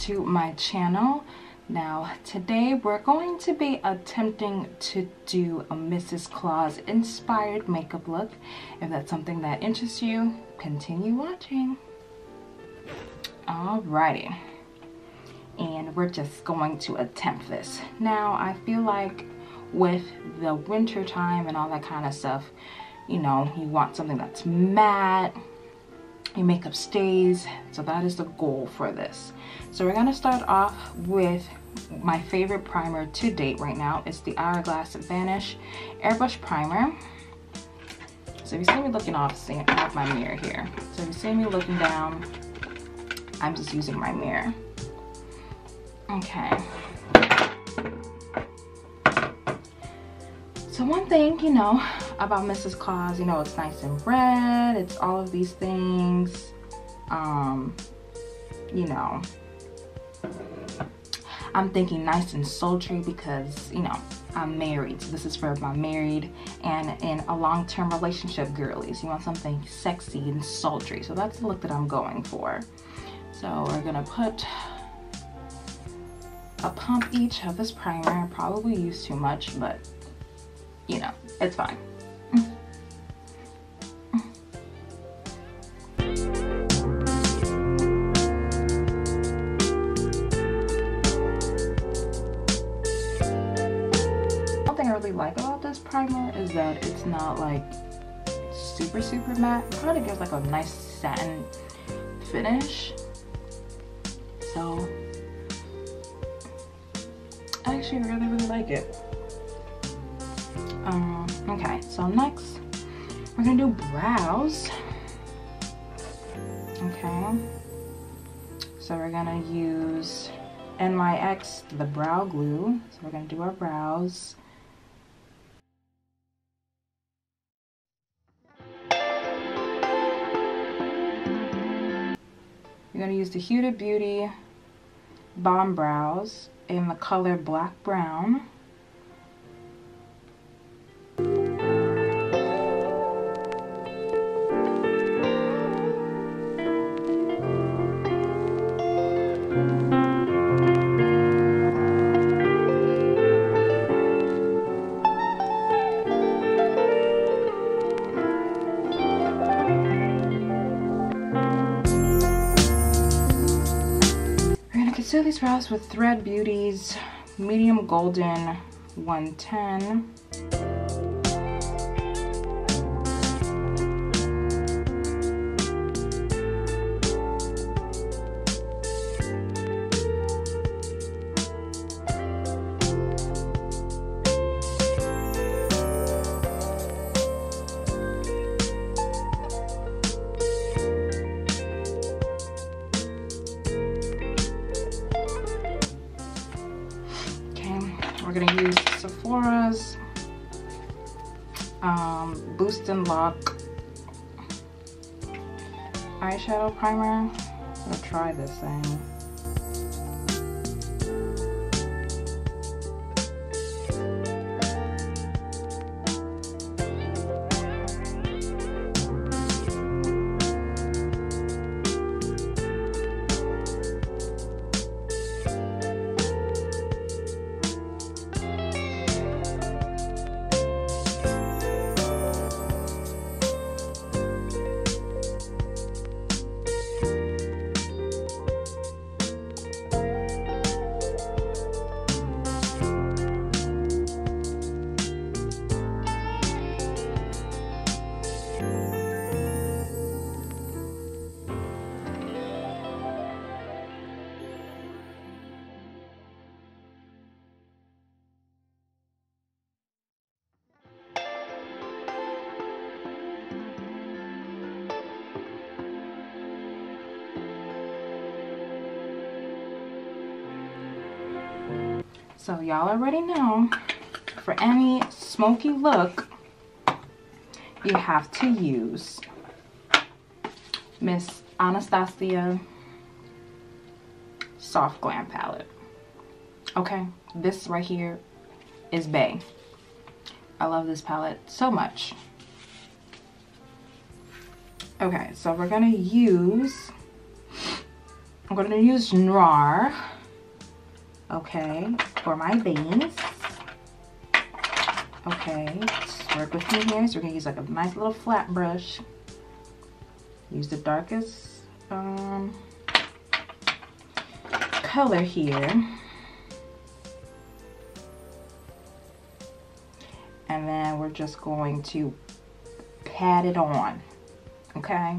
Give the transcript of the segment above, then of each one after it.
to my channel. Now today we're going to be attempting to do a Mrs. Claus inspired makeup look. If that's something that interests you, continue watching. Alrighty, and we're just going to attempt this. Now I feel like with the winter time and all that kind of stuff, you know, you want something that's matte, your makeup stays, so that is the goal for this. So we're going to start off with my favorite primer to date right now. It's the Hourglass Vanish Airbrush Primer. So if you see me looking off, I have my mirror here. So if you see me looking down, I'm just using my mirror. Okay. So one thing, you know, about Mrs. Claus, you know, it's nice and red, it's all of these things. You know, I'm thinking nice and sultry because, you know, I'm married. So this is for my married and in a long-term relationship girlies. You want something sexy and sultry. So that's the look that I'm going for. So we're gonna put a pump each of this primer. I probably use too much, but you know, it's fine. One thing I really like about this primer is that it's not like super matte. It kind of gives like a nice satin finish. So I actually really like it. Okay, so next we're gonna do brows. Okay, so we're gonna use NYX, the brow glue. So we're gonna do our brows. You're gonna use the Huda Beauty Bomb Brows in the color Black Brown. Conceal these brows with Thread Beauty's Medium Golden 110. We're gonna use Sephora's Boost and Lock eyeshadow primer. I'm gonna try this thing. So y'all already know, for any smoky look, you have to use Miss Anastasia Soft Glam Palette. Okay, this right here is bae. I love this palette so much. Okay, so we're gonna use I'm going to use noir, okay, for my base. Okay, just work with me here. So we're going to use like a nice little flat brush. Use the darkest color here. And then we're just going to pat it on, okay?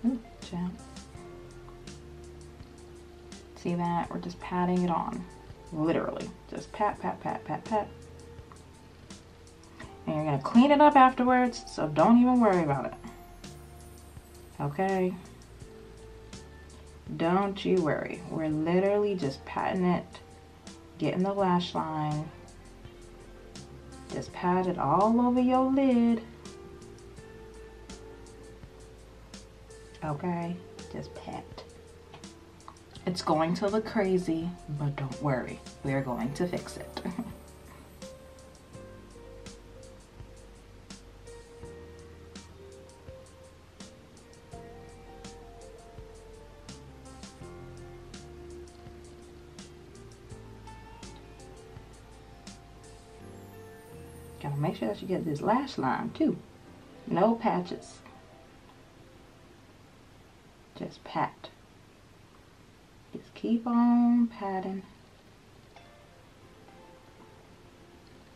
Ooh, child. See that? We're just patting it on. Literally. Just pat, pat, pat, pat, pat. And you're gonna clean it up afterwards, so don't even worry about it. Okay? Don't you worry. We're literally just patting it, getting the lash line. Just pat it all over your lid. Okay? Just pat. It's going to look crazy, but don't worry. We're going to fix it. Gotta make sure that you get this lash line too. No patches. Just pat. Just keep on patting.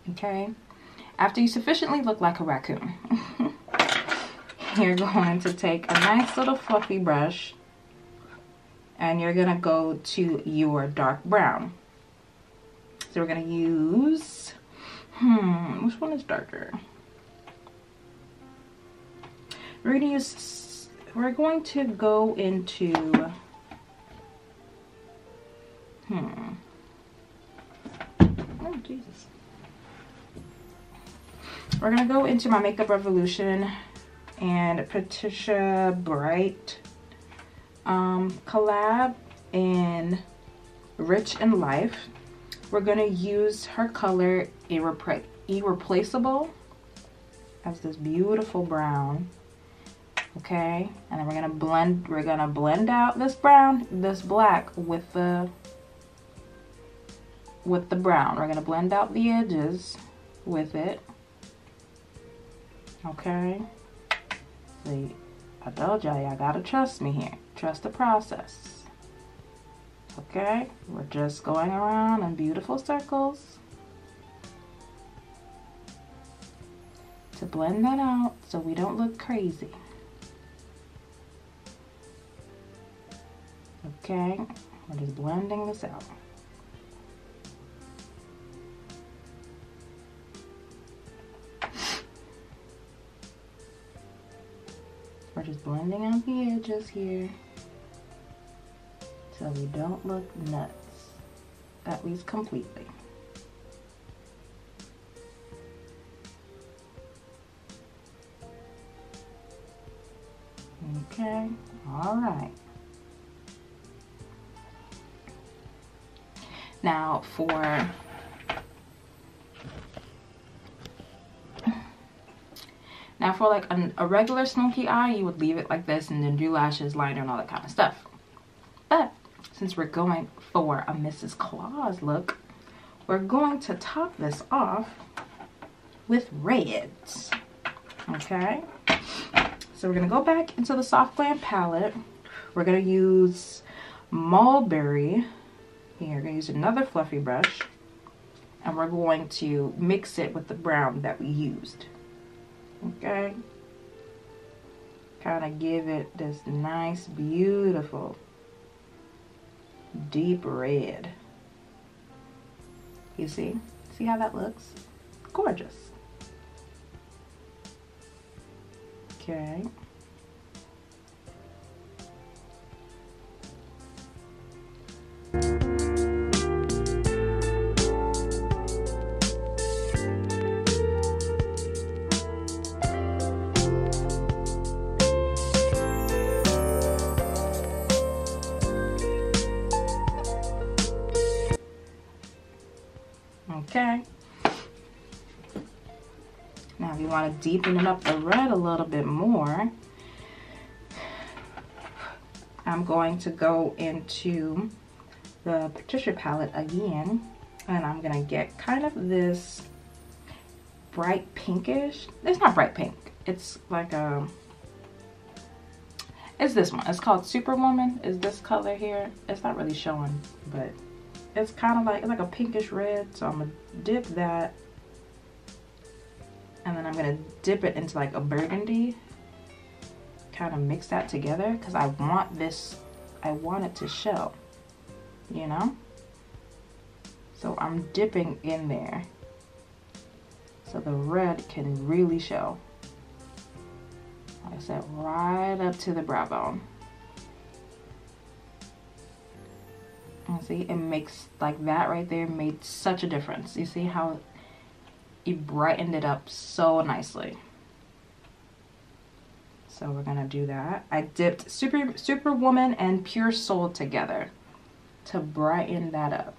Okay. After you sufficiently look like a raccoon, you're going to take a nice little fluffy brush and you're gonna go to your dark brown. So we're gonna use, which one is darker? We're going to go into, oh Jesus. We're gonna go into my Makeup Revolution and Patricia Bright collab in Rich in Life. We're gonna use her color Irreplaceable as this beautiful brown. Okay, and then we're gonna blend out this black with the brown. We're gonna blend out the edges with it. Okay, see, I told y'all gotta trust me here. Trust the process. Okay, we're just going around in beautiful circles to blend that out so we don't look crazy. Okay, we're just blending this out. We're just blending out the edges here so we don't look nuts, at least completely. Okay, all right. Now for like a regular smoky eye, you would leave it like this and then do lashes, liner, and all that kind of stuff. But since we're going for a Mrs. Claus look, we're going to top this off with reds. Okay, so we're gonna go back into the Soft Glam palette. We're gonna use Mulberry. Here, we're gonna use another fluffy brush, and we're going to mix it with the brown that we used. Okay, kind of give it this nice, beautiful, deep red. You see how that looks? Gorgeous. Okay. Okay. Now if you want to deepen it up the red a little bit more, I'm going to go into the Patricia palette again, and I'm gonna get kind of this bright pinkish. It's not bright pink. It's like a, it's this one. It's called Superwoman. Is this color here? It's not really showing, but it's kind of like, it's like a pinkish red. So I'm gonna dip that, and then I'm gonna dip it into like a burgundy. Kind of mix that together because I want this, I want it to show, you know? So I'm dipping in there so the red can really show. Like I said, right up to the brow bone. And see, it makes, like that right there made such a difference. You see how it brightened it up so nicely. So we're gonna do that. I dipped Superwoman and Pure Soul together to brighten that up.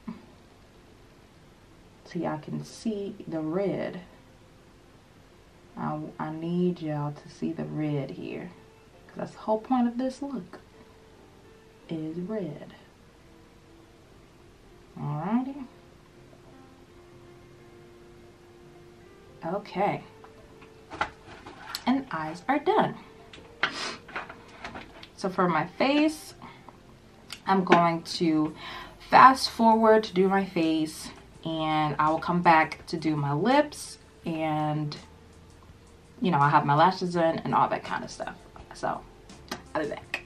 So y'all can see the red. I need y'all to see the red here, because that's the whole point of this look, is red. Alrighty. Okay. And eyes are done. So for my face, I'm going to fast forward to do my face, and I will come back to do my lips, and you know, I have my lashes in and all that kind of stuff. So I'll be back.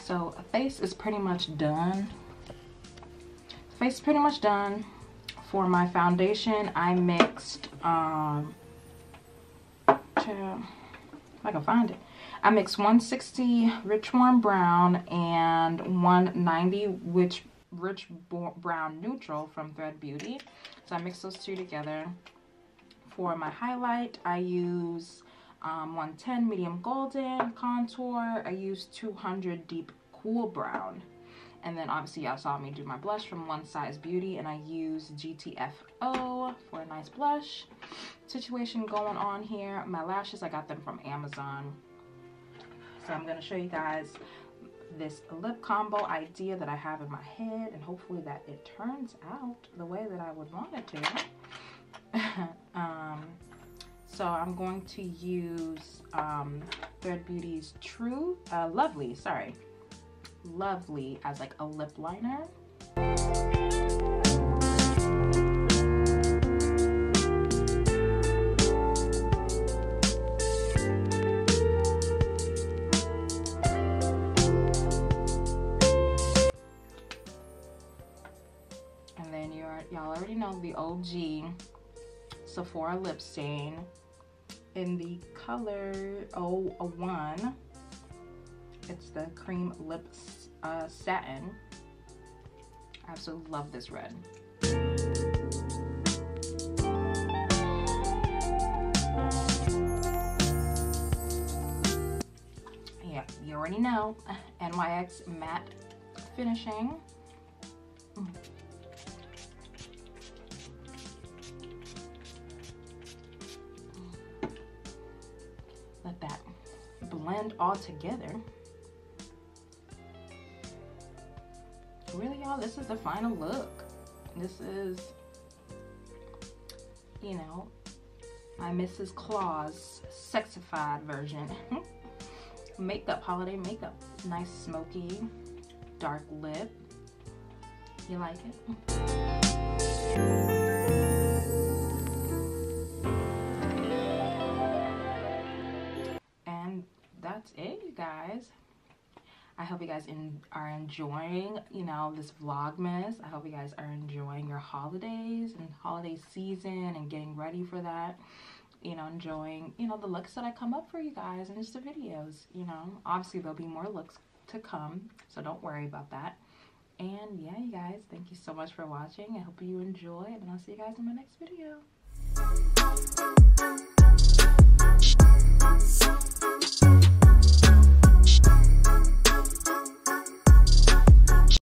So face is pretty much done. Face is pretty much done. For my foundation, I mixed if I can find it. I mixed 160 Rich Warm Brown and 190 Rich Brown Neutral from Thread Beauty. So I mixed those two together. For my highlight, I use 110 Medium Golden Contour. I use 200 Deep Cool Brown. And then obviously y'all saw me do my blush from One Size Beauty, and I use GTFO for a nice blush situation going on here. My lashes, I got them from Amazon. So I'm going to show you guys this lip combo idea that I have in my head, and hopefully that it turns out the way that I would want it to. So I'm going to use Thread Beauty's Lovely as like a lip liner. And then y'all already know the OG Sephora lip stain in the color 01. It's the cream lip satin. I absolutely love this red. Yeah, you already know. NYX matte finishing. Let that blend all together. Really, y'all, this is the final look. This is, you know, my Mrs. Klaus sexified version. Makeup, holiday makeup. Nice smoky, dark lip. You like it? And that's it, you guys. I hope you guys are enjoying, you know, this Vlogmas. I hope you guys are enjoying your holidays and holiday season and getting ready for that. You know, enjoying, you know, the looks that I come up for you guys and just the videos, you know. Obviously, there'll be more looks to come, so don't worry about that. And yeah, you guys, thank you so much for watching. I hope you enjoy, and I'll see you guys in my next video.